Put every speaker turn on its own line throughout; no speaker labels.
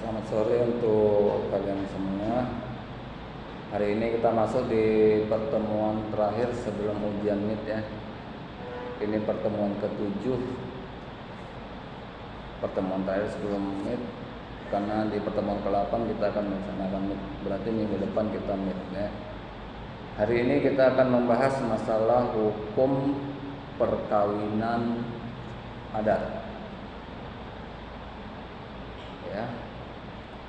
Selamat sore untuk kalian semua. Hari ini kita masuk di pertemuan terakhir sebelum ujian MIT ya. Ini pertemuan ke-7. Pertemuan terakhir sebelum MIT, karena di pertemuan ke-8 kita akan melaksanakan MIT. Berarti minggu depan kita MIT ya. Hari ini kita akan membahas masalah hukum perkawinan adat. Ya.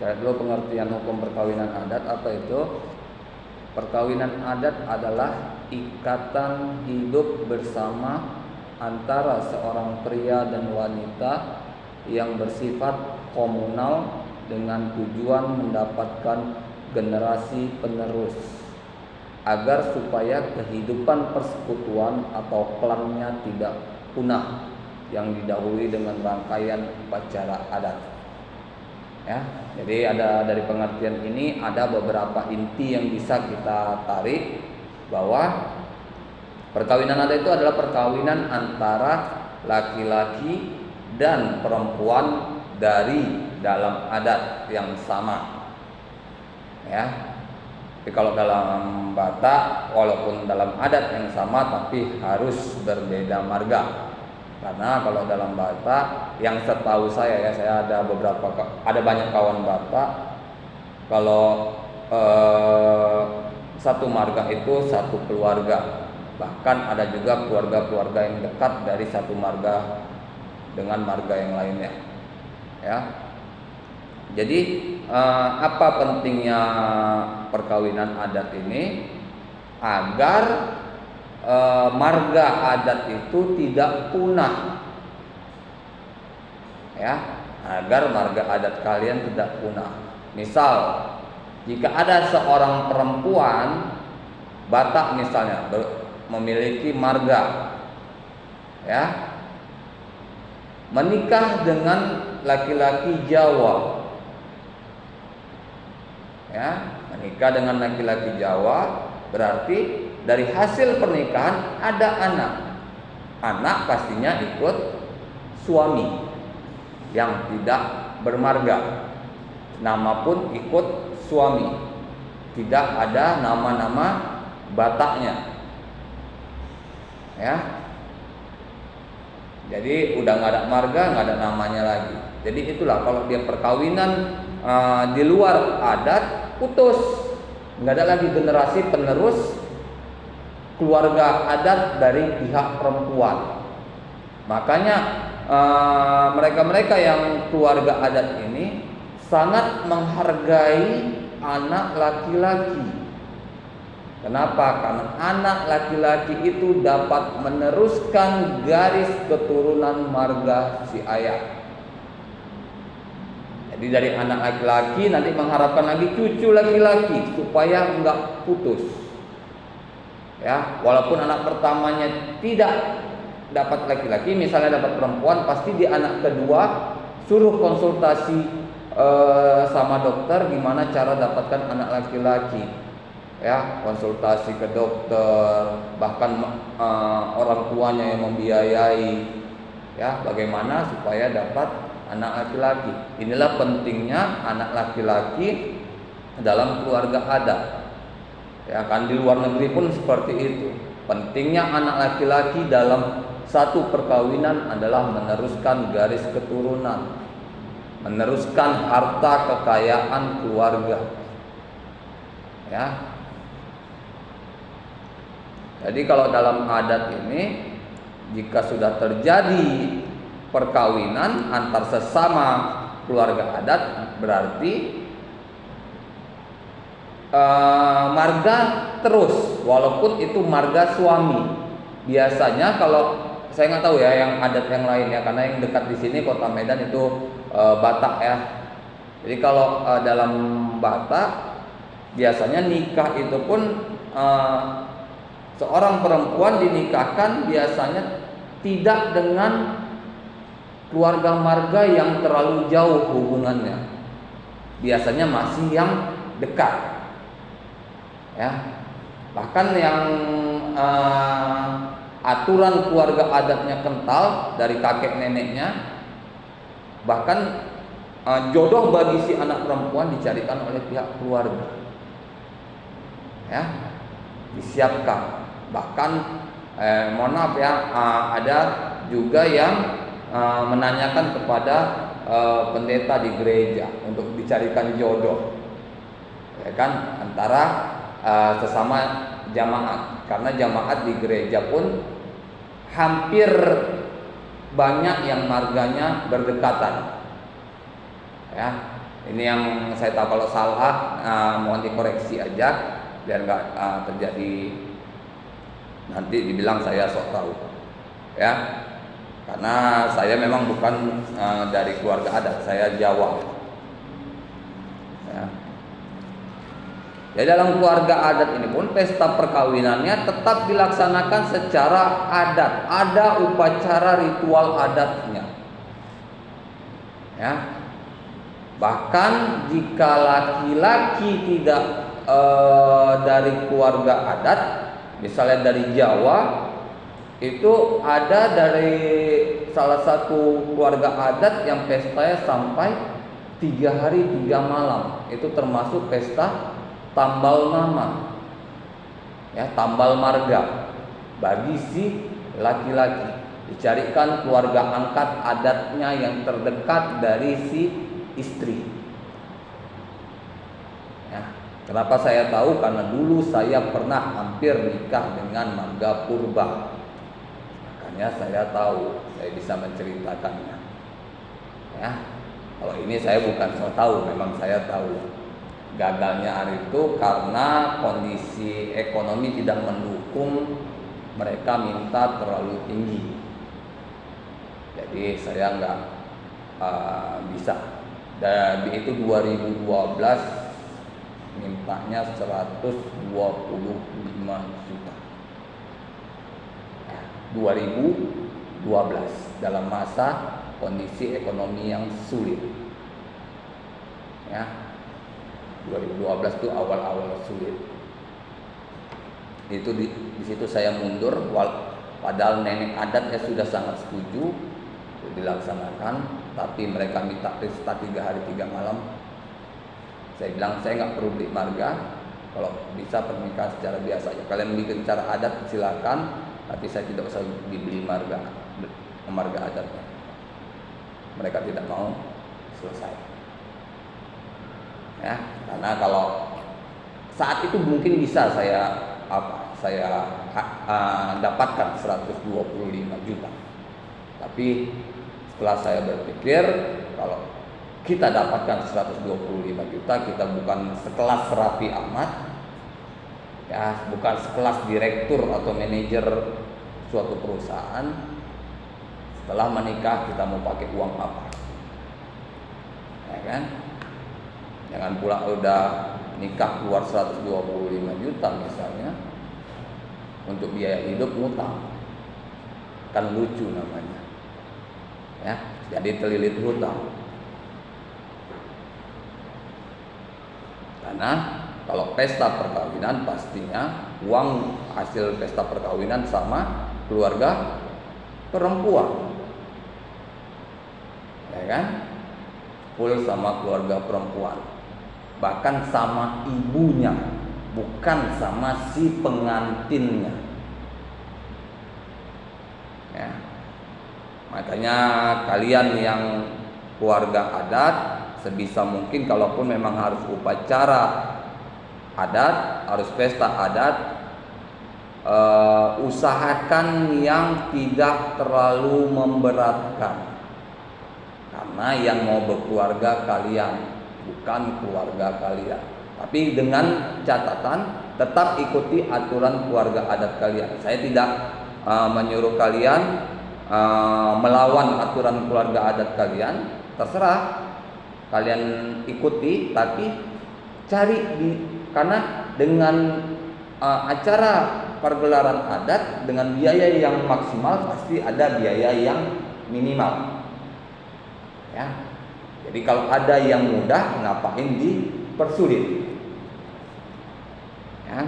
Kita dulu pengertian hukum perkawinan adat. Apa itu? Perkawinan adat adalah ikatan hidup bersama antara seorang pria dan wanita yang bersifat komunal dengan tujuan mendapatkan generasi penerus, agar supaya kehidupan persekutuan atau klannya tidak punah, yang didahului dengan rangkaian upacara adat. Ya, jadi ada dari pengertian ini ada beberapa inti yang bisa kita tarik, bahwa perkawinan adat itu adalah perkawinan antara laki-laki dan perempuan dari dalam adat yang sama. Ya. Tapi kalau dalam Batak, walaupun dalam adat yang sama tapi harus berbeda marga. Karena kalau dalam Batak, yang setahu saya ya, saya ada banyak kawan Batak. Kalau satu marga itu satu keluarga. Bahkan ada juga keluarga-keluarga yang dekat dari satu marga dengan marga yang lainnya. Ya. Jadi apa pentingnya perkawinan adat ini? Agar marga adat itu tidak punah, ya, agar marga adat kalian tidak punah. Misal, jika ada seorang perempuan Batak misalnya memiliki marga, ya, menikah dengan laki-laki Jawa, ya, menikah dengan laki-laki Jawa, berarti dari hasil pernikahan ada anak. Anak pastinya ikut suami yang tidak bermarga. Nama pun ikut suami. Tidak ada nama-nama Bataknya. Ya. Jadi udah nggak ada marga, nggak ada namanya lagi. Jadi itulah kalau dia perkawinan di luar adat, putus. Nggak ada lagi generasi penerus keluarga adat dari pihak perempuan. Makanya mereka-mereka yang keluarga adat ini sangat menghargai anak laki-laki. Kenapa? Karena anak laki-laki itu dapat meneruskan garis keturunan marga si ayah. Jadi dari anak laki-laki nanti mengharapkan lagi cucu laki-laki supaya enggak putus. Ya, walaupun anak pertamanya tidak dapat laki-laki, misalnya dapat perempuan, pasti di anak kedua suruh konsultasi sama dokter gimana cara dapatkan anak laki-laki. Ya, konsultasi ke dokter, bahkan orang tuanya yang membiayai. Ya, bagaimana supaya dapat anak laki-laki. Inilah pentingnya anak laki-laki dalam keluarga adat. Ya kan, di luar negeri pun seperti itu. Pentingnya anak laki-laki dalam satu perkawinan adalah meneruskan garis keturunan, meneruskan harta kekayaan keluarga. Ya. Jadi kalau dalam adat ini, jika sudah terjadi perkawinan antar sesama keluarga adat, berarti marga terus, walaupun itu marga suami. Biasanya kalau saya nggak tahu ya yang adat yang lain ya, karena yang dekat di sini Kota Medan itu Batak ya. Jadi kalau dalam Batak biasanya nikah itu pun seorang perempuan dinikahkan biasanya tidak dengan keluarga marga yang terlalu jauh hubungannya. Biasanya masih yang dekat. Ya, bahkan yang aturan keluarga adatnya kental dari kakek neneknya, bahkan jodoh bagi si anak perempuan dicarikan oleh pihak keluarga, ya, disiapkan. Bahkan mohon maaf ya, ada juga yang menanyakan kepada pendeta di gereja untuk dicarikan jodoh, ya kan, antara sesama jamaat, karena jamaat di gereja pun hampir banyak yang marganya berdekatan. Ya, ini yang saya tahu, kalau salah mohon dikoreksi aja biar nggak terjadi nanti dibilang saya sok tahu, ya. Karena saya memang bukan dari keluarga adat, saya Jawa. Ya. Ya, dalam keluarga adat ini pun pesta perkawinannya tetap dilaksanakan secara adat, ada upacara ritual adatnya. Ya. Bahkan jika laki-laki tidak dari keluarga adat, misalnya dari Jawa, itu ada dari salah satu keluarga adat yang pestanya sampai 3 hari 3 malam. Itu termasuk pesta tambal nama, ya, tambal marga bagi si laki-laki. Dicarikan keluarga angkat adatnya yang terdekat dari si istri. Ya, kenapa saya tahu? Karena dulu saya pernah hampir nikah dengan marga purba. Makanya saya tahu, saya bisa menceritakannya. Ya, kalau ini saya bukan so tahu, memang saya tahu. Gagalnya hari itu karena kondisi ekonomi tidak mendukung, mereka minta terlalu tinggi. Jadi saya nggak bisa. Dan itu 2012 mintanya 125 juta. 2012 dalam masa kondisi ekonomi yang sulit. Ya. 2012 itu awal-awal sulit. Itu di situ saya mundur, padahal nenek adatnya sudah sangat setuju dilaksanakan, tapi mereka minta pesta 3 hari 3 malam. Saya bilang saya nggak perlu beli marga, kalau bisa pernikahan secara biasa aja. Kalian bikin cara adat silakan, tapi saya tidak usah dibeli marga adatnya. Mereka tidak mau, selesai. Ya, karena kalau saat itu mungkin bisa saya dapatkan 125 juta. Tapi setelah saya berpikir, kalau kita dapatkan 125 juta, kita bukan sekelas Raffi Ahmad, ya, bukan sekelas direktur atau manajer suatu perusahaan. Setelah menikah kita mau pakai uang apa? Ya kan? Jangan pula udah nikah keluar 125 juta misalnya, untuk biaya hidup ngutang. Kan lucu namanya. Ya, jadi terlilit hutang. Karena kalau pesta perkawinan pastinya uang hasil pesta perkawinan sama keluarga perempuan, ya kan? Full sama keluarga perempuan, bahkan sama ibunya, bukan sama si pengantinnya. Ya. Makanya kalian yang keluarga adat, sebisa mungkin kalaupun memang harus upacara adat, harus pesta adat, usahakan yang tidak terlalu memberatkan. Karena yang mau berkeluarga kalian, bukan keluarga kalian. Tapi dengan catatan tetap ikuti aturan keluarga adat kalian. Saya tidak menyuruh kalian melawan aturan keluarga adat kalian, terserah kalian ikuti, tapi karena dengan acara pergelaran adat dengan biaya yang maksimal pasti ada biaya yang minimal. Ya. Jadi kalau ada yang mudah, ngapain dipersulit? Ya.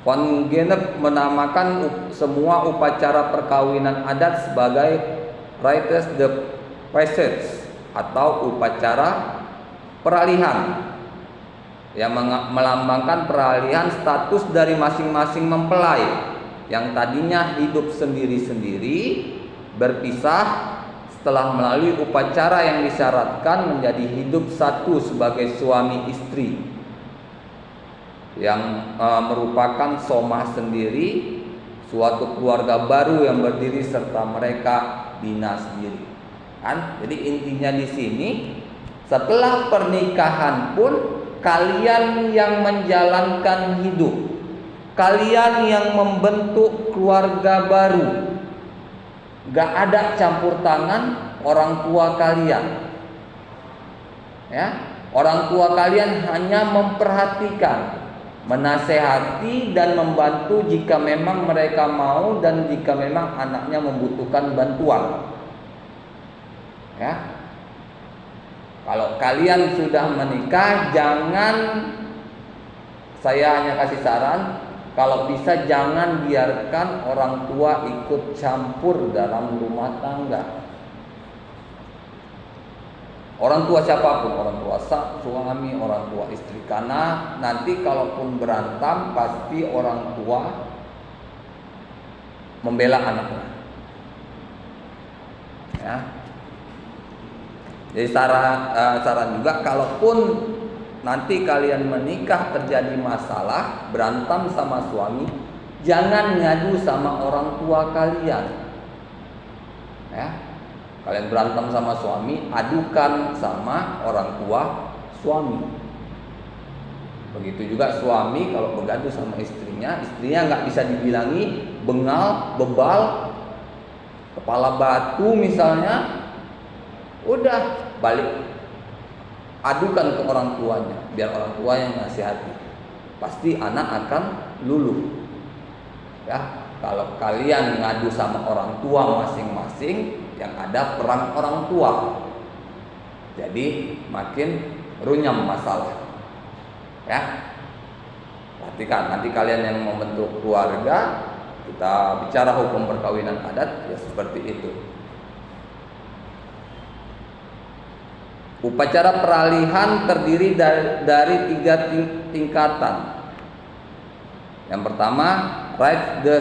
Kongenep menamakan semua upacara perkawinan adat sebagai rites de passage atau upacara peralihan yang melambangkan peralihan status dari masing-masing mempelai yang tadinya hidup sendiri-sendiri berpisah setelah melalui upacara yang disyaratkan menjadi hidup satu sebagai suami istri yang merupakan somah sendiri, suatu keluarga baru yang berdiri serta mereka bina sendiri. Kan? Jadi intinya di sini setelah pernikahan pun kalian yang menjalankan hidup, kalian yang membentuk keluarga baru, gak ada campur tangan orang tua kalian. Ya, orang tua kalian hanya memperhatikan, menasehati dan membantu jika memang mereka mau dan jika memang anaknya membutuhkan bantuan. Ya. Kalau kalian sudah menikah, jangan, saya hanya kasih saran, kalau bisa jangan biarkan orang tua ikut campur dalam rumah tangga. Orang tua siapapun, orang tua suami, orang tua istri, karena nanti kalaupun berantem pasti orang tua membela anaknya. Ya. Jadi saran juga, kalaupun nanti kalian menikah terjadi masalah, berantem sama suami, jangan ngadu sama orang tua kalian. Ya. Kalian berantem sama suami, adukan sama orang tua suami. Begitu juga suami kalau bergaduh sama istrinya nggak bisa dibilangi bengal, bebal, kepala batu misalnya, udah balik adukan ke orang tuanya, biar orang tua yang nasihati. Pasti anak akan luluh. Ya, kalau kalian ngadu sama orang tua masing-masing, yang ada perang orang tua, jadi makin runyam masalah. Ya, perhatikan nanti kalian yang membentuk keluarga, kita bicara hukum perkawinan adat ya seperti itu. Upacara peralihan terdiri dari 3 tingkatan. Yang pertama, rite de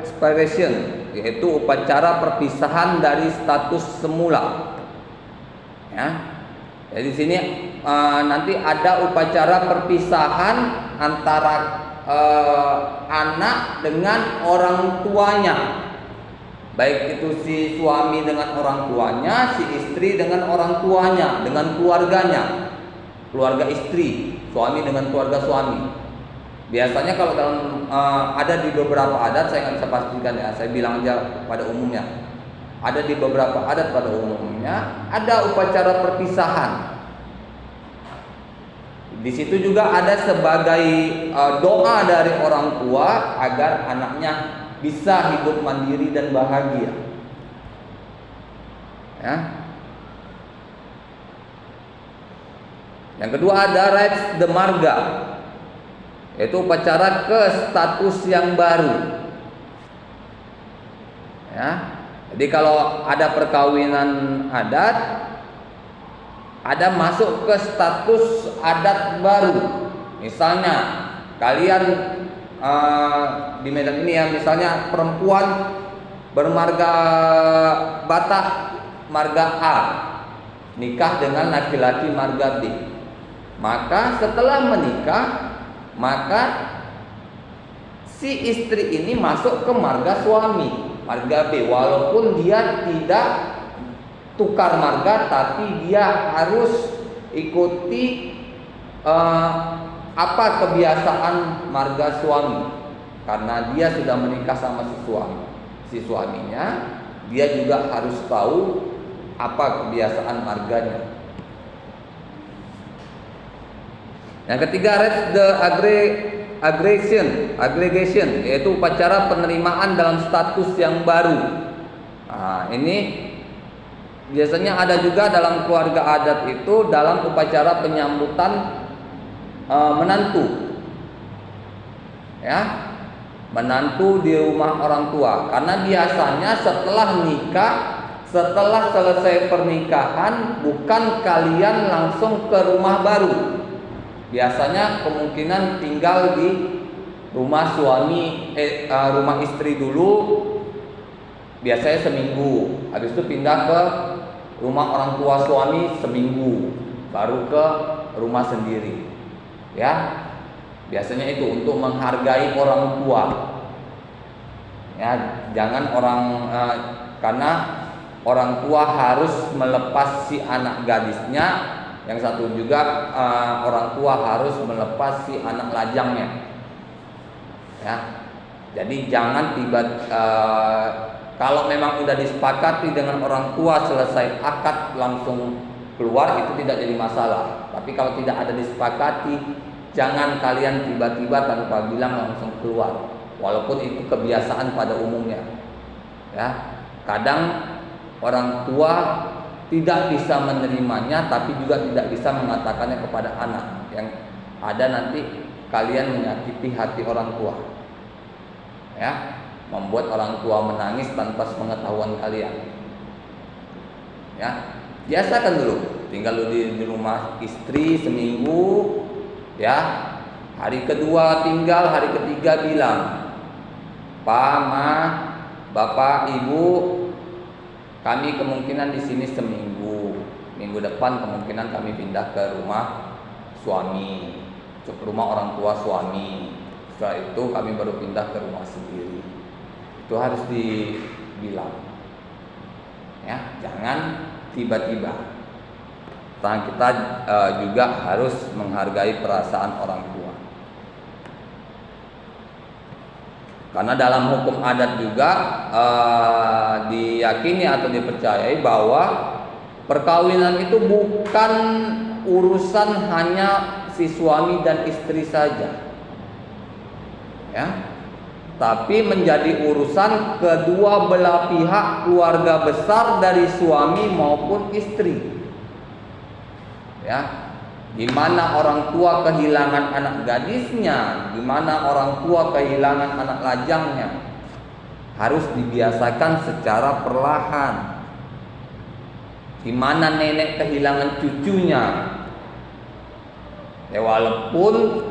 separation, yaitu upacara perpisahan dari status semula. Ya. Jadi di sini nanti ada upacara perpisahan antara anak dengan orang tuanya. Baik itu si suami dengan orang tuanya, si istri dengan orang tuanya, dengan keluarganya. Keluarga istri, suami dengan keluarga suami. Biasanya kalau dalam ada di beberapa adat, saya nggak bisa pastikan ya, saya bilang aja pada umumnya. Ada di beberapa adat pada umumnya ada upacara perpisahan. Di situ juga ada sebagai doa dari orang tua agar anaknya bisa hidup mandiri dan bahagia. Ya. Yang kedua ada rites de marga, yaitu upacara ke status yang baru. Ya. Jadi kalau ada perkawinan adat, ada masuk ke status adat baru. Misalnya kalian di Medan ini ya, misalnya perempuan bermarga Batak marga A nikah dengan laki-laki marga B, maka setelah menikah maka si istri ini masuk ke marga suami marga B, walaupun dia tidak tukar marga, tapi dia harus ikuti apa kebiasaan marga suami, karena dia sudah menikah sama si suaminya, dia juga harus tahu apa kebiasaan marganya. Yang ketiga, rites de aggregation, yaitu upacara penerimaan dalam status yang baru. Nah, ini biasanya ada juga dalam keluarga adat itu dalam upacara penyambutan menantu. Ya, menantu di rumah orang tua. Karena biasanya setelah nikah, setelah selesai pernikahan, bukan kalian langsung ke rumah baru. Biasanya kemungkinan tinggal di rumah suami, rumah istri dulu, biasanya seminggu. Habis itu pindah ke rumah orang tua suami seminggu, baru ke rumah sendiri. Ya, biasanya itu untuk menghargai orang tua. Ya, jangan karena orang tua harus melepas si anak gadisnya, yang satu juga orang tua harus melepas si anak lajangnya. Ya, jadi jangan kalau memang udah disepakati dengan orang tua, selesai akad langsung keluar, itu tidak jadi masalah. Tapi kalau tidak ada disepakati, jangan kalian tiba-tiba tanpa bilang langsung keluar. Walaupun itu kebiasaan pada umumnya. Ya, kadang orang tua tidak bisa menerimanya, tapi juga tidak bisa mengatakannya kepada anak. Yang ada nanti kalian menyakiti hati orang tua. Ya, membuat orang tua menangis tanpa sepengetahuan kalian. Ya, biasakan dulu. Tinggal di rumah istri seminggu. Ya, hari kedua tinggal, hari ketiga bilang, Pak, Ma, Bapak, Ibu, kami kemungkinan di sini seminggu. Minggu depan kemungkinan kami pindah ke rumah suami, rumah orang tua suami. Setelah itu kami baru pindah ke rumah sendiri. Itu harus dibilang. Ya, jangan tiba-tiba. Karena kita juga harus menghargai perasaan orang tua. Karena dalam hukum adat juga diyakini atau dipercayai bahwa perkawinan itu bukan urusan hanya si suami dan istri saja. Ya, tapi menjadi urusan kedua belah pihak keluarga besar dari suami maupun istri. Ya, gimana orang tua kehilangan anak gadisnya, gimana orang tua kehilangan anak lajangnya, harus dibiasakan secara perlahan. Gimana nenek kehilangan cucunya, ya walaupun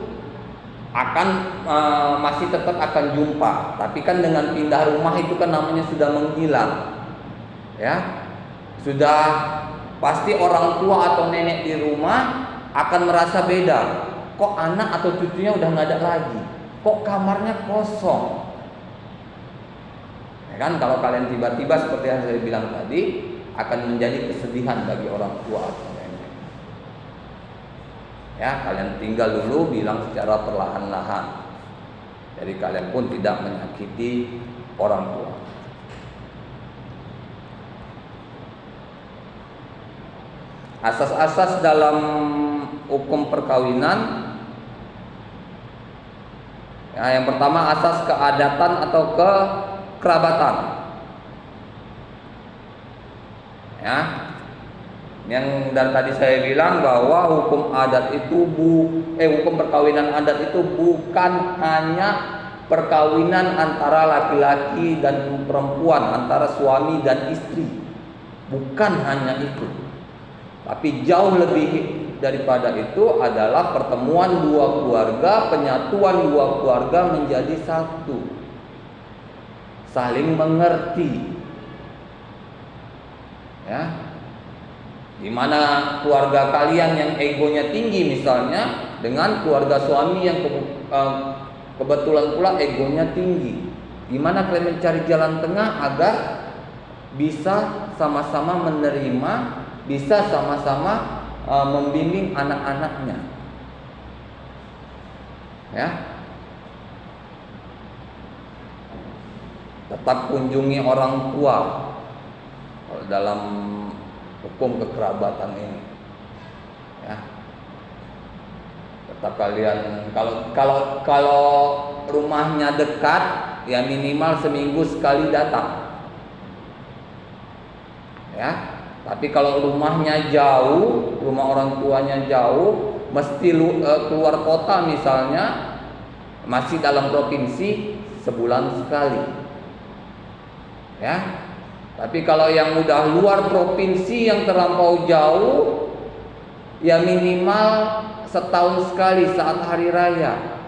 masih tetap akan jumpa, tapi kan dengan pindah rumah itu kan namanya sudah menghilang. Ya, sudah pasti orang tua atau nenek di rumah akan merasa beda. Kok anak atau cucunya udah nggak ada lagi? Kok kamarnya kosong? Ya kan, kalau kalian tiba-tiba seperti yang saya bilang tadi, akan menjadi kesedihan bagi orang tua atau nenek. Ya, kalian tinggal dulu, bilang secara perlahan-lahan. Jadi kalian pun tidak menyakiti orang tua. Asas-asas dalam hukum perkawinan. Ya, yang pertama asas keadatan atau kekerabatan. Ya, yang dari tadi saya bilang bahwa hukum adat itu hukum perkawinan adat itu bukan hanya perkawinan antara laki-laki dan perempuan, antara suami dan istri. Bukan hanya itu. Tapi jauh lebih daripada itu adalah pertemuan dua keluarga, penyatuan dua keluarga menjadi satu, saling mengerti. Ya, dimana keluarga kalian yang egonya tinggi misalnya dengan keluarga suami yang kebetulan pula egonya tinggi, gimana kalian mencari jalan tengah agar bisa sama-sama menerima, bisa sama-sama membimbing anak-anaknya. Ya, tetap kunjungi orang tua dalam hukum kekerabatan ini. Ya, tetap kalian kalau rumahnya dekat, ya minimal seminggu sekali datang. Ya. Tapi kalau rumahnya jauh, rumah orang tuanya jauh, mesti keluar kota misalnya, Masih dalam provinsi sebulan sekali. Ya. Tapi kalau yang udah luar provinsi yang terlampau jauh, ya minimal setahun sekali saat hari raya.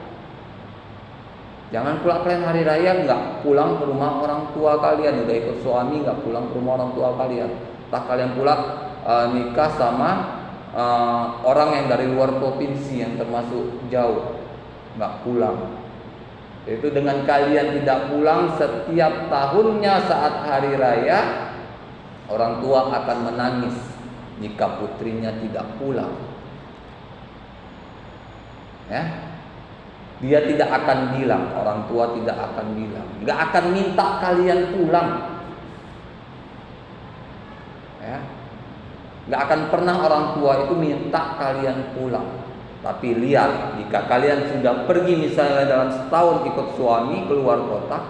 Jangan pula kalian hari raya nggak pulang ke rumah orang tua kalian, udah ikut suami nggak pulang ke rumah orang tua kalian. Tak kalian pula nikah sama orang yang dari luar provinsi yang termasuk jauh, nggak pulang. Itu dengan kalian tidak pulang setiap tahunnya saat hari raya, orang tua akan menangis jika putrinya tidak pulang. Ya. Dia tidak akan bilang, orang tua tidak akan bilang, nggak akan minta kalian pulang, ya, nggak akan pernah orang tua itu minta kalian pulang. Tapi lihat, jika kalian sudah pergi misalnya dalam setahun ikut suami keluar kota,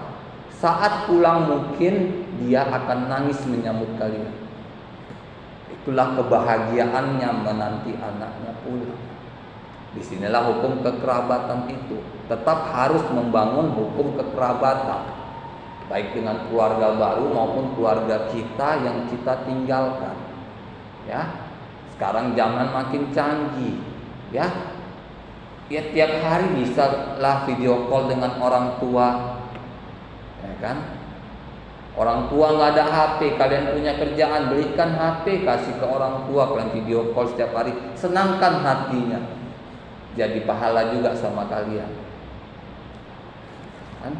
saat pulang mungkin dia akan nangis menyambut kalian. Itulah kebahagiaannya menanti anaknya pulang. Disinilah hukum kekerabatan itu. Tetap harus membangun hukum kekerabatan, baik dengan keluarga baru maupun keluarga kita yang kita tinggalkan. Ya, sekarang zaman makin canggih. Ya, tiap hari bisa lah video call dengan orang tua. Ya kan? Orang tua nggak ada HP, kalian punya kerjaan, belikan HP, kasih ke orang tua, kalian video call setiap hari, senangkan hatinya. Jadi pahala juga sama kalian. Kan?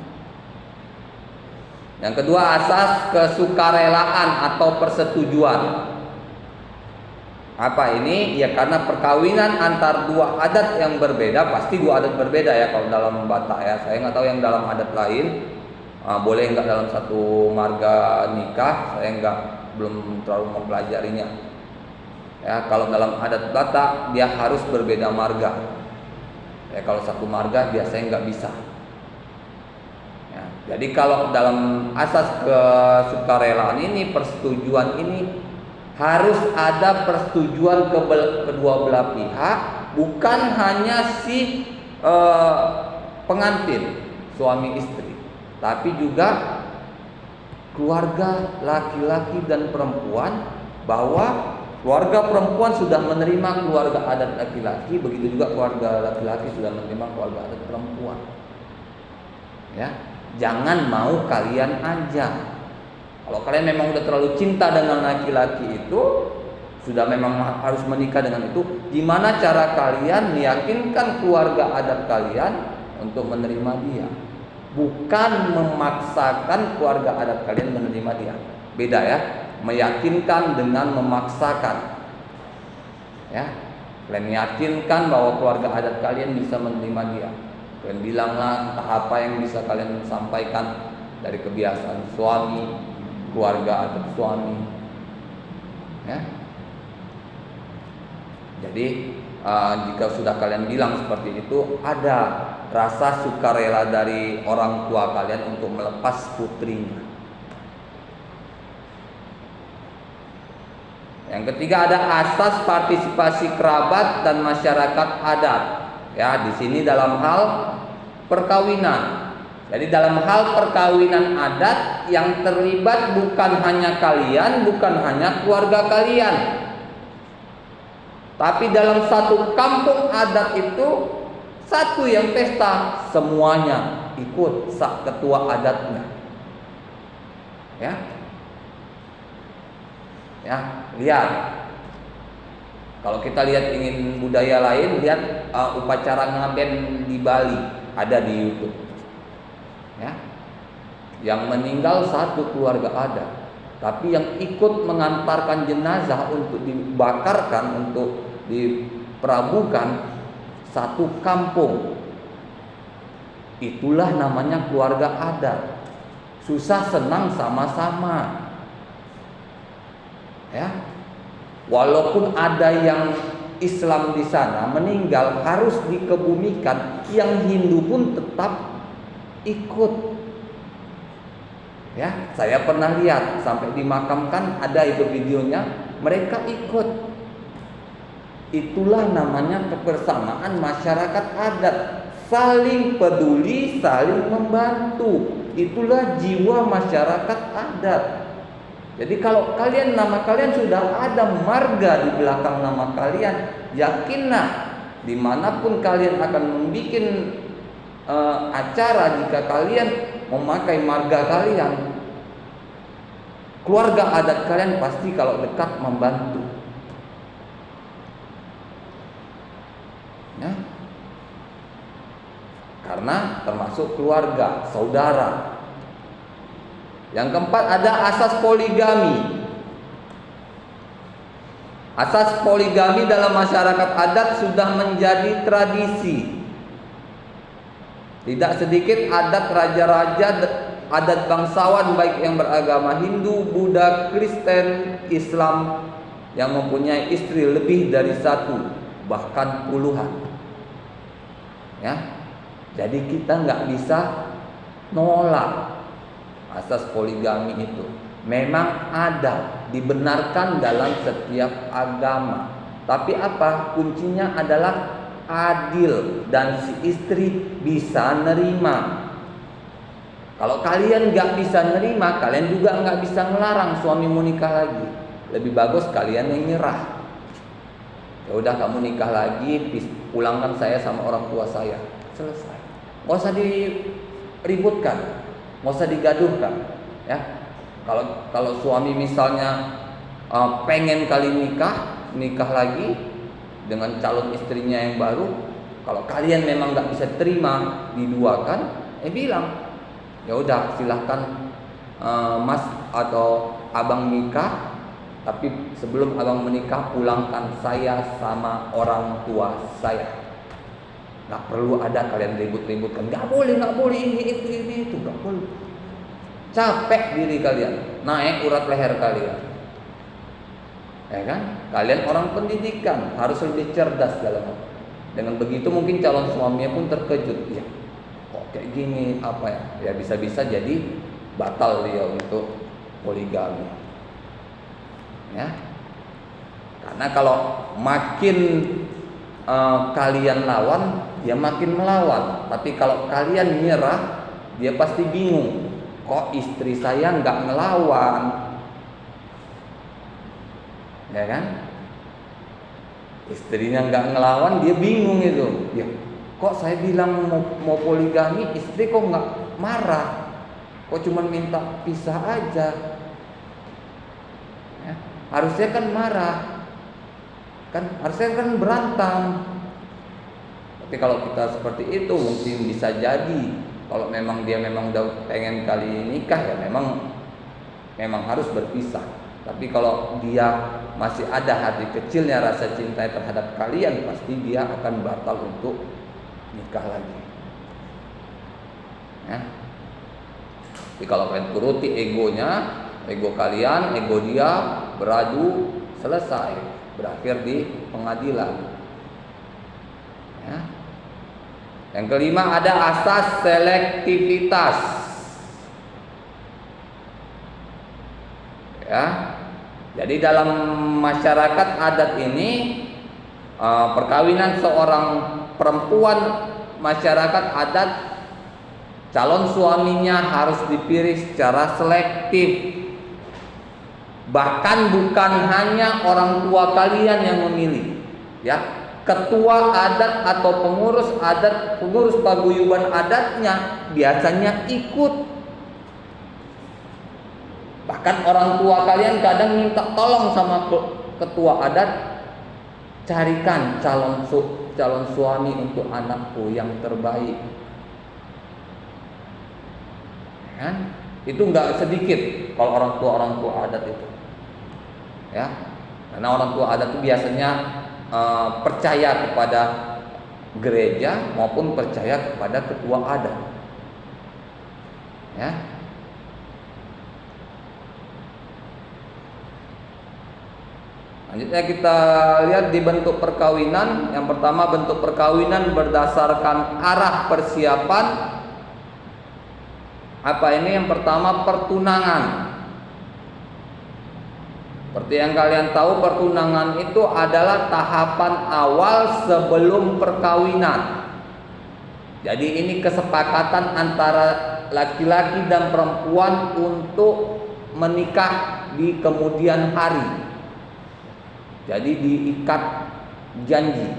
Yang kedua, asas kesukarelaan atau persetujuan. Apa ini? Ya karena perkawinan antar dua adat yang berbeda, pasti dua adat berbeda ya kalau dalam Batak ya. Saya nggak tahu yang dalam adat lain, boleh nggak dalam satu marga nikah, saya belum terlalu mempelajarinya. Ya kalau dalam adat Batak dia harus berbeda marga. Ya, kalau satu marga biasanya nggak bisa. Ya, jadi kalau dalam asas kesukarelaan ini, persetujuan ini harus ada persetujuan kedua belah pihak, bukan hanya si pengantin suami istri, tapi juga keluarga laki-laki dan perempuan, bahwa keluarga perempuan sudah menerima keluarga adat laki-laki, begitu juga keluarga laki-laki sudah menerima keluarga adat perempuan. Ya, jangan mau kalian aja. Kalau kalian memang udah terlalu cinta dengan laki-laki itu, sudah memang harus menikah dengan itu, gimana cara kalian meyakinkan keluarga adat kalian untuk menerima dia? Bukan memaksakan keluarga adat kalian menerima dia. Beda ya. Meyakinkan dengan memaksakan. Ya, kalian yakinkan bahwa keluarga adat kalian bisa menerima dia. Kalian bilanglah entah apa yang bisa kalian sampaikan dari kebiasaan suami, keluarga adat suami. Ya. Jadi jika sudah kalian bilang seperti itu, ada rasa sukarela dari orang tua kalian untuk melepas putrinya. Yang ketiga, ada asas partisipasi kerabat dan masyarakat adat. Ya, di sini dalam hal perkawinan. Jadi dalam hal perkawinan adat yang terlibat bukan hanya kalian, bukan hanya keluarga kalian, tapi dalam satu kampung adat itu satu yang pesta, semuanya ikut sak ketua adatnya. Ya. Ya, lihat. Kalau kita lihat ingin budaya lain, lihat upacara ngaben di Bali, ada di YouTube. Ya. Yang meninggal satu keluarga ada, tapi yang ikut mengantarkan jenazah untuk dibakarkan, untuk diperabukan satu kampung. Itulah namanya keluarga adat. Susah senang sama-sama. Ya, walaupun ada yang Islam di sana meninggal harus dikebumikan, yang Hindu pun tetap ikut. Ya, saya pernah lihat sampai dimakamkan, ada itu videonya, mereka ikut. Itulah namanya kebersamaan masyarakat adat. saling peduli, saling membantu. Itulah jiwa masyarakat adat. Jadi kalau nama kalian sudah ada marga di belakang nama kalian, yakinlah dimanapun kalian akan membuat acara, jika kalian memakai marga kalian, keluarga adat kalian pasti kalau dekat membantu. Ya. Karena termasuk keluarga, saudara. Yang keempat ada asas poligami. Asas poligami dalam masyarakat adat sudah menjadi tradisi. Tidak sedikit adat raja-raja, adat bangsawan baik yang beragama Hindu, Buddha, Kristen, Islam yang mempunyai istri lebih dari satu, bahkan puluhan. Ya. Jadi kita nggak bisa nolak asas poligami itu. Memang ada, dibenarkan dalam setiap agama. Tapi apa? Kuncinya adalah adil dan si istri bisa nerima. Kalau kalian nggak bisa nerima, kalian juga nggak bisa ngelarang suami mau nikah lagi. Lebih bagus kalian yang nyerah. Ya udah, kamu nikah lagi, pulangkan saya sama orang tua saya. Selesai. Nggak usah diributkan, nggak usah digaduhkan, ya. Kalau suami misalnya pengen kali nikah lagi dengan calon istrinya yang baru, kalau kalian memang nggak bisa terima diduakan, bilang, ya udah silahkan mas atau abang nikah, tapi sebelum abang menikah pulangkan saya sama orang tua saya. Nggak perlu ada kalian ribut-ributkan. Nggak boleh ini itu nggak boleh. Capek diri kalian, naik urat leher kalian. Ya kan? Kalian orang pendidikan harus lebih cerdas dalam. Dengan begitu mungkin calon suaminya pun terkejut. Ya, kok kayak gini apa ya? Ya bisa-bisa jadi batal dia untuk poligami. Ya. Karena kalau makin kalian lawan, dia makin melawan. Tapi kalau kalian nyerah, dia pasti bingung. Kok istri saya nggak ngelawan? Ya kan? Istrinya nggak ngelawan, dia bingung itu. Ya, kok saya bilang mau poligami, istri kok nggak marah? Kok cuma minta pisah aja? Ya, harusnya kan marah. Harusnya kan berantem. Tapi kalau kita seperti itu mungkin bisa jadi kalau memang dia udah pengen kali nikah, ya memang harus berpisah. Tapi kalau dia masih ada hati kecilnya, rasa cinta terhadap kalian, pasti dia akan batal untuk nikah lagi. Ya. Tapi kalau kalian turuti ego kalian, ego dia beradu, selesai, berakhir di pengadilan. Ya. Yang kelima ada asas selektivitas. Ya. Jadi dalam masyarakat adat ini perkawinan seorang perempuan masyarakat adat, calon suaminya harus dipilih secara selektif. Bahkan bukan hanya orang tua kalian yang memilih, ya. Ketua adat atau pengurus paguyuban adatnya biasanya ikut. Bahkan orang tua kalian kadang minta tolong sama ketua adat, carikan calon suami untuk anakku yang terbaik. Ya, itu nggak sedikit kalau orang tua adat itu. Ya, karena orang tua adat itu biasanya percaya kepada gereja maupun percaya kepada ketua adat. Ya. Selanjutnya kita lihat di bentuk perkawinan. Yang pertama, bentuk perkawinan berdasarkan arah persiapan. Apa ini? Yang pertama, pertunangan. Seperti yang kalian tahu, pertunangan itu adalah tahapan awal sebelum perkawinan. Jadi ini kesepakatan antara laki-laki dan perempuan untuk menikah di kemudian hari. Jadi diikat janji.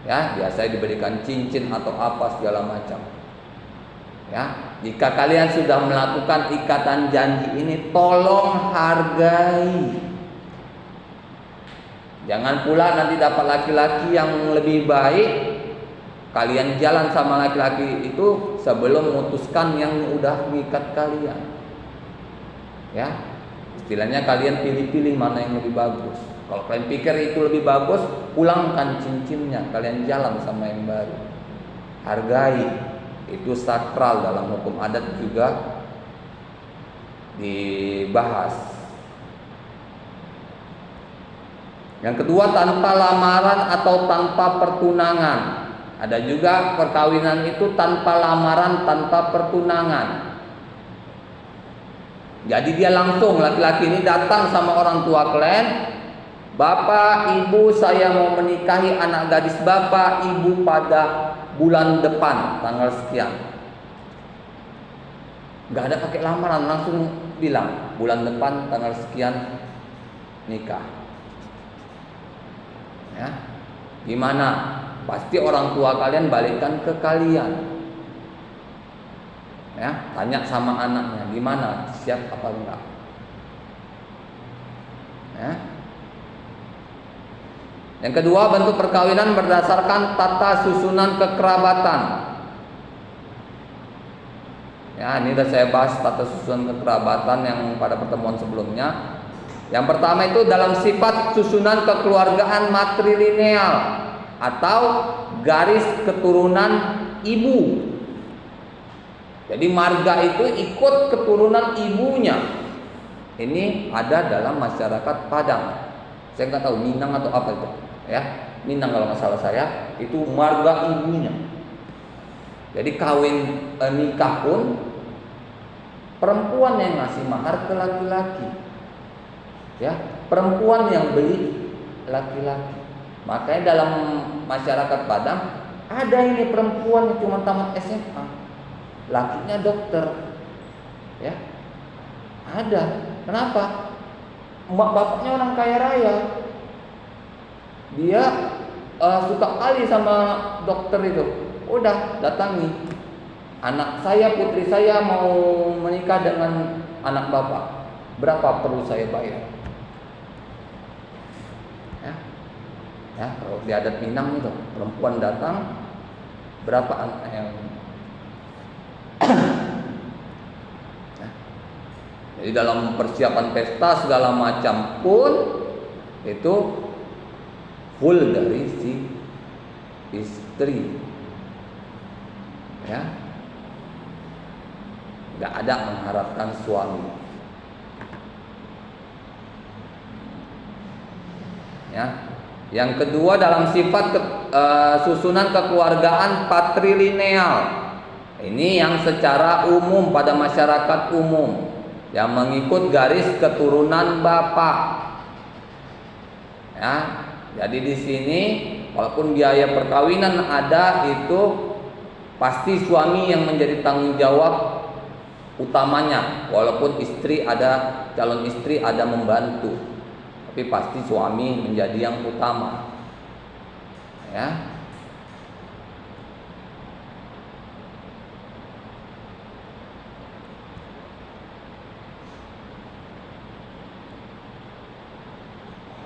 Ya, biasanya diberikan cincin atau apa segala macam. Ya, jika kalian sudah melakukan ikatan janji ini, tolong hargai. Jangan pula nanti dapat laki-laki yang lebih baik, kalian jalan sama laki-laki itu sebelum memutuskan yang udah mengikat kalian. Ya, istilahnya kalian pilih-pilih mana yang lebih bagus. Kalau kalian pikir itu lebih bagus, pulangkan cincinnya, kalian jalan sama yang baru. Hargai. Itu sakral, dalam hukum adat juga dibahas. Yang kedua, tanpa lamaran atau tanpa pertunangan. Ada juga perkawinan itu tanpa lamaran, tanpa pertunangan. Jadi dia langsung, laki-laki ini datang sama orang tua kalian, "Bapak, Ibu, saya mau menikahi anak gadis Bapak, Ibu pada bulan depan tanggal sekian." Gak ada pakai lamaran, langsung bilang bulan depan tanggal sekian nikah. Ya, gimana? Pasti orang tua kalian balikkan ke kalian. Ya, tanya sama anaknya, gimana, siap apa enggak? Ya. Yang kedua, bentuk perkawinan berdasarkan tata susunan kekerabatan. Ya, ini sudah saya bahas tata susunan kekerabatan yang pada pertemuan sebelumnya. Yang pertama itu dalam sifat susunan kekeluargaan matrilineal atau garis keturunan ibu. Jadi marga itu ikut keturunan ibunya. Ini ada dalam masyarakat Padang. Saya nggak tahu Minang atau apa itu. Ya, Minang kalau nggak salah saya, itu marga ibunya. Jadi kawin nikah pun perempuan yang ngasih mahar ke laki-laki. Ya, perempuan yang beli laki-laki. Makanya dalam masyarakat Padang ada ini perempuan yang cuma tamat SMA, lakinya dokter. Ya, ada. Kenapa? Mak bapaknya orang kaya raya. Dia suka kali sama dokter itu. Udah, datangi. Anak saya, putri saya mau menikah dengan anak bapak. Berapa perlu saya bayar? Ya, kalau di adat Minang itu perempuan datang, berapa anak yang ya. Jadi dalam persiapan pesta segala macam pun itu full dari si istri. Ya, nggak ada mengharapkan suami. Ya. Yang kedua, dalam sifat susunan kekeluargaan patrilineal. Ini yang secara umum pada masyarakat umum yang mengikut garis keturunan bapak. Ya, jadi di sini walaupun biaya perkawinan ada, itu pasti suami yang menjadi tanggung jawab utamanya. Walaupun calon istri ada membantu, tapi pasti suami menjadi yang utama. Ya.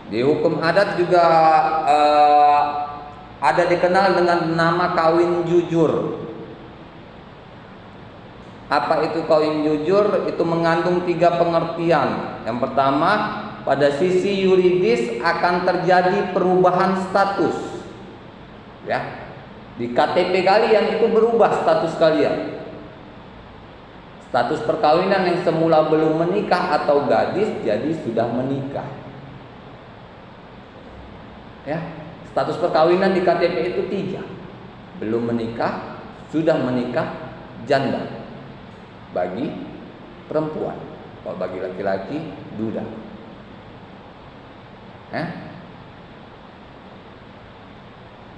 Di hukum adat juga ada dikenal dengan nama kawin jujur. Apa itu kawin jujur? Itu mengandung 3 pengertian. Yang pertama, pada sisi yuridis akan terjadi perubahan status. Ya. Di KTP kalian itu berubah status kalian. Status perkawinan yang semula belum menikah atau gadis jadi sudah menikah. Ya, status perkawinan di KTP itu 3. Belum menikah, sudah menikah, janda. Bagi perempuan. Kalau bagi laki-laki, duda.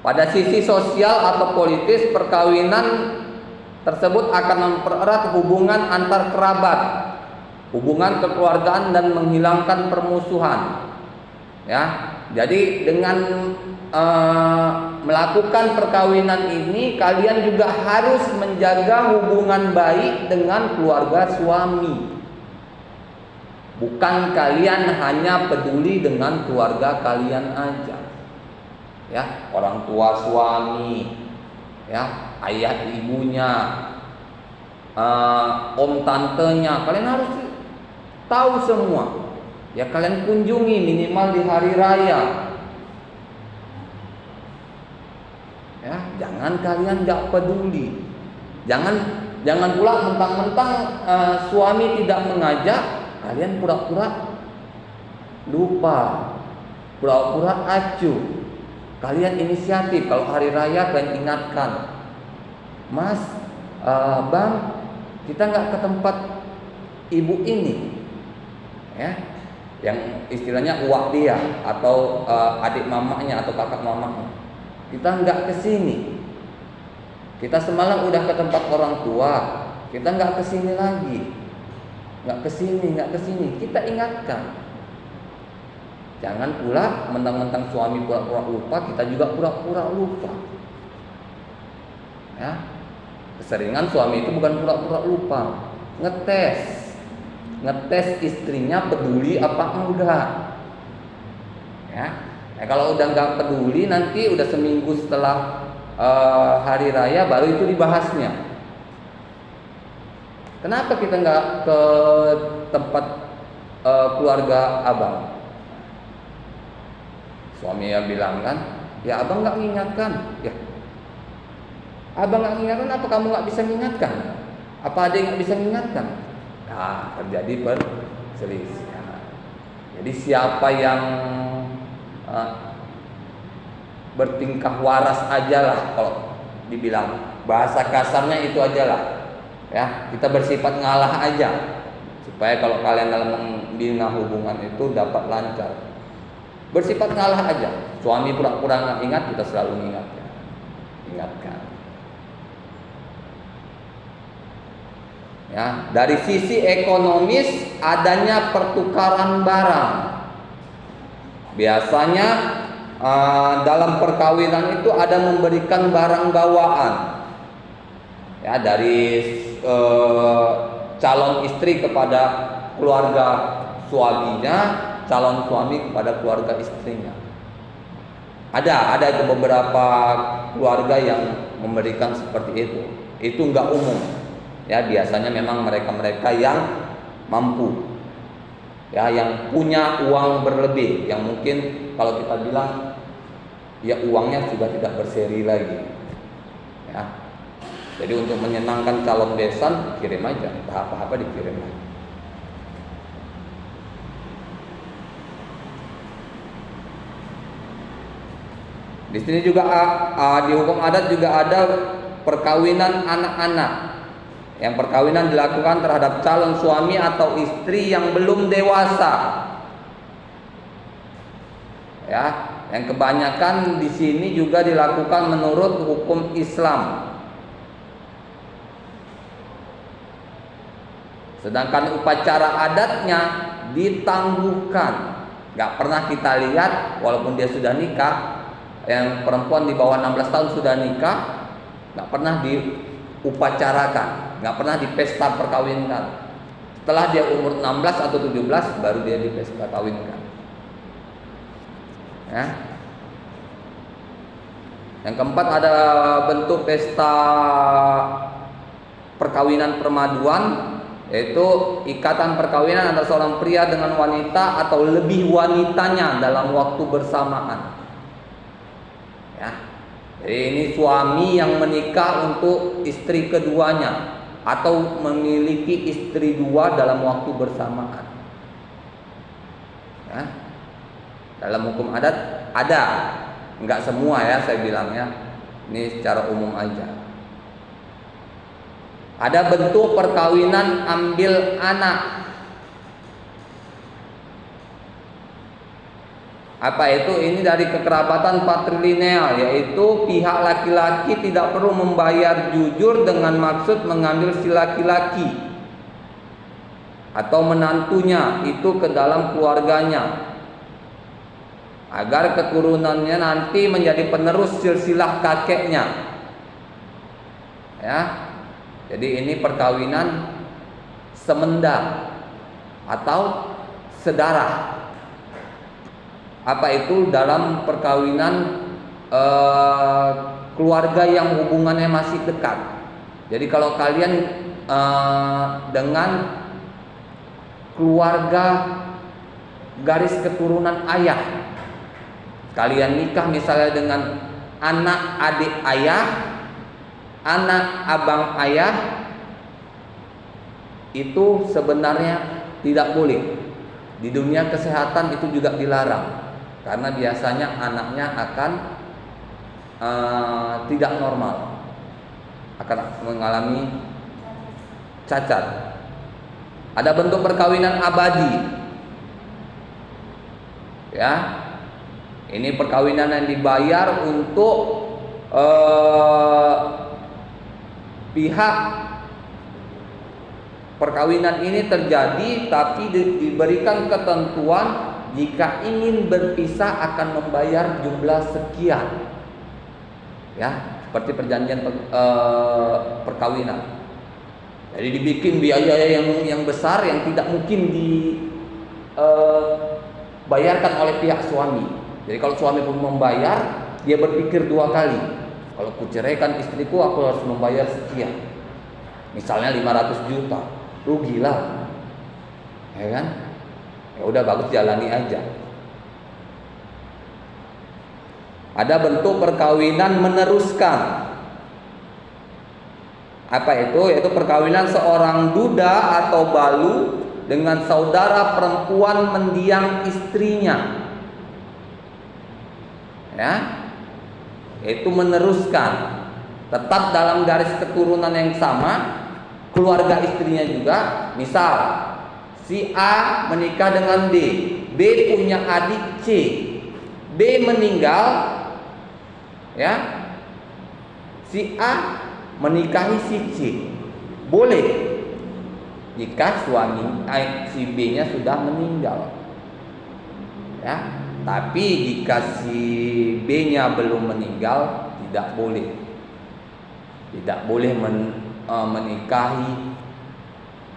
Pada sisi sosial atau politis, perkawinan tersebut akan mempererat hubungan antar kerabat, hubungan kekeluargaan dan menghilangkan permusuhan. Ya, jadi dengan melakukan perkawinan ini, kalian juga harus menjaga hubungan baik dengan keluarga suami. Bukan kalian hanya peduli dengan keluarga kalian aja. Ya, orang tua suami, ya, ayah ibunya, om tantenya, kalian harus tahu semua. Ya, kalian kunjungi minimal di hari raya. Ya, jangan kalian nggak peduli. Jangan pula mentang-mentang suami tidak mengajak, kalian pura-pura lupa, pura-pura acuh. Kalian inisiatif, kalau hari raya kalian ingatkan, Mas, Bang, kita nggak ke tempat ibu ini, ya, yang istilahnya uak dia atau adik mamanya atau kakak mamanya. Kita nggak ke sini. Kita semalam udah ke tempat orang tua, kita nggak ke sini lagi, nggak ke sini. Kita ingatkan. Jangan pula mentang-mentang suami pura-pura lupa, kita juga pura-pura lupa. Ya, keseringan suami itu bukan pura-pura lupa, ngetes istrinya peduli apa enggak. Ya, kalau udah nggak peduli, nanti udah seminggu setelah hari raya baru itu dibahasnya. Kenapa kita nggak ke tempat keluarga abang? Suami yang bilang kan, ya abang nggak mengingatkan. Ya, abang nggak mengingatkan, apa kamu nggak bisa mengingatkan? Apa ada yang nggak bisa mengingatkan? Nah, terjadi perselisihan. Jadi siapa yang bertingkah waras aja lah, kalau dibilang bahasa kasarnya itu aja lah. Ya, kita bersifat ngalah aja, supaya kalau kalian dalam membina hubungan itu dapat lancar. Bersifat ngalah aja. Suami pura-pura nggak ingat, kita selalu ingatkan. Ya, dari sisi ekonomis adanya pertukaran barang. Biasanya dalam perkawinan itu ada memberikan barang bawaan. Ya, dari calon istri kepada keluarga suaminya, calon suami kepada keluarga istrinya. Ada beberapa keluarga yang memberikan seperti itu. Itu enggak umum. Ya, biasanya memang mereka-mereka yang mampu. Ya, yang punya uang berlebih, yang mungkin kalau kita bilang ya uangnya sudah tidak berseri lagi. Ya. Jadi untuk menyenangkan calon besan, kirim aja, apa-apa dikirim aja. Di sini juga di hukum adat juga ada perkawinan anak-anak. Yang perkawinan dilakukan terhadap calon suami atau istri yang belum dewasa. Ya, yang kebanyakan di sini juga dilakukan menurut hukum Islam. Sedangkan upacara adatnya ditangguhkan. Gak pernah kita lihat walaupun dia sudah nikah, yang perempuan di bawah 16 tahun sudah nikah, gak pernah diupacarakan, gak pernah di pesta perkawinan. Setelah dia umur 16 atau 17 baru dia di pesta kawinkan. Ya. Yang keempat ada bentuk pesta perkawinan permaduan, yaitu ikatan perkawinan antara seorang pria dengan wanita atau lebih wanitanya dalam waktu bersamaan. Ya, jadi ini suami yang menikah untuk istri keduanya atau memiliki istri dua dalam waktu bersamaan. Ya, dalam hukum adat ada, enggak semua ya saya bilangnya, ini secara umum aja. Ada bentuk perkawinan ambil anak. Apa itu? Ini dari kekerabatan patrilineal, yaitu pihak laki-laki tidak perlu membayar jujur dengan maksud mengambil si laki-laki atau menantunya itu ke dalam keluarganya, agar keturunannya nanti menjadi penerus silsilah kakeknya. Ya. Jadi ini perkawinan semenda atau sedarah. Apa itu? Dalam perkawinan keluarga yang hubungannya masih dekat. Jadi kalau kalian dengan keluarga garis keturunan ayah, kalian nikah misalnya dengan anak adik ayah, anak abang ayah, itu sebenarnya tidak boleh. Di dunia kesehatan itu juga dilarang, karena biasanya anaknya akan tidak normal, akan mengalami cacat. Ada bentuk perkawinan abadi, ya. Ini perkawinan yang dibayar untuk pihak perkawinan ini terjadi, tapi diberikan ketentuan jika ingin berpisah akan membayar jumlah sekian, ya, seperti perjanjian perkawinan. Jadi dibikin biaya yang besar yang tidak mungkin dibayarkan oleh pihak suami. Jadi kalau suami pun membayar, dia berpikir dua kali. Kalau kuceraikan istriku, aku harus membayar sekian. Misalnya 500 juta, rugilah, ya kan? Ya udah, bagus, jalani aja. Ada bentuk perkawinan meneruskan. Apa itu? Yaitu perkawinan seorang duda atau balu dengan saudara perempuan mendiang istrinya, ya, yaitu meneruskan, tetap dalam garis keturunan yang sama, keluarga istrinya juga. Misal si A menikah dengan B, B punya adik C, B meninggal, ya, si A menikahi si C, boleh jika si B-nya sudah meninggal, ya. Tapi jika si B-nya belum meninggal, tidak boleh. Tidak boleh menikahi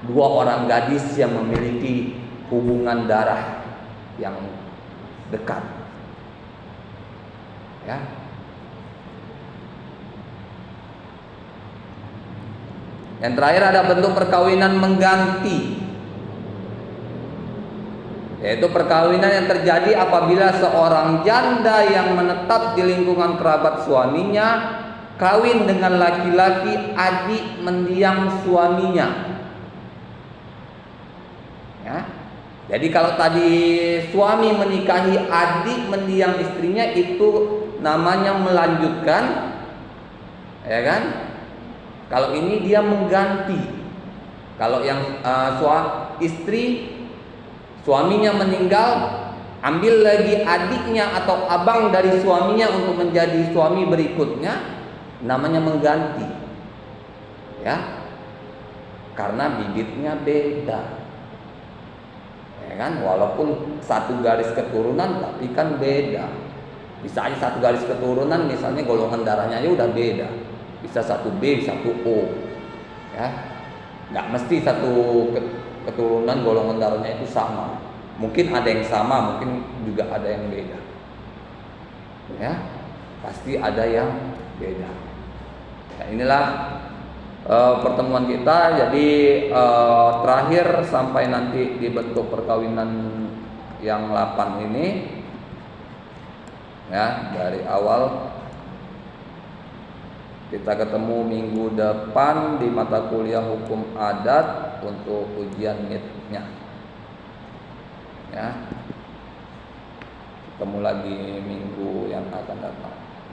dua orang gadis yang memiliki hubungan darah yang dekat, ya. Yang terakhir ada bentuk perkawinan mengganti, yaitu perkawinan yang terjadi apabila seorang janda yang menetap di lingkungan kerabat suaminya kawin dengan laki-laki adik mendiang suaminya, ya. Jadi kalau tadi suami menikahi adik mendiang istrinya, itu namanya melanjutkan, ya kan? Kalau ini dia mengganti. Kalau yang istri suaminya meninggal, ambil lagi adiknya atau abang dari suaminya untuk menjadi suami berikutnya, namanya mengganti, ya. Karena bibitnya beda, ya kan? Walaupun satu garis keturunan, tapi kan beda. Bisa aja satu garis keturunan, misalnya golongan darahnya aja udah beda. Bisa satu B, satu O, ya. Nggak mesti satu keturunan golongan darahnya itu sama. Mungkin ada yang sama, mungkin juga ada yang beda, ya. Pasti ada yang beda. Nah, inilah pertemuan kita. Jadi terakhir sampai nanti di bentuk perkawinan yang 8 ini, ya. Dari awal kita ketemu minggu depan di mata kuliah hukum adat untuk ujian MIT-nya, ya. Ketemu lagi minggu yang akan datang.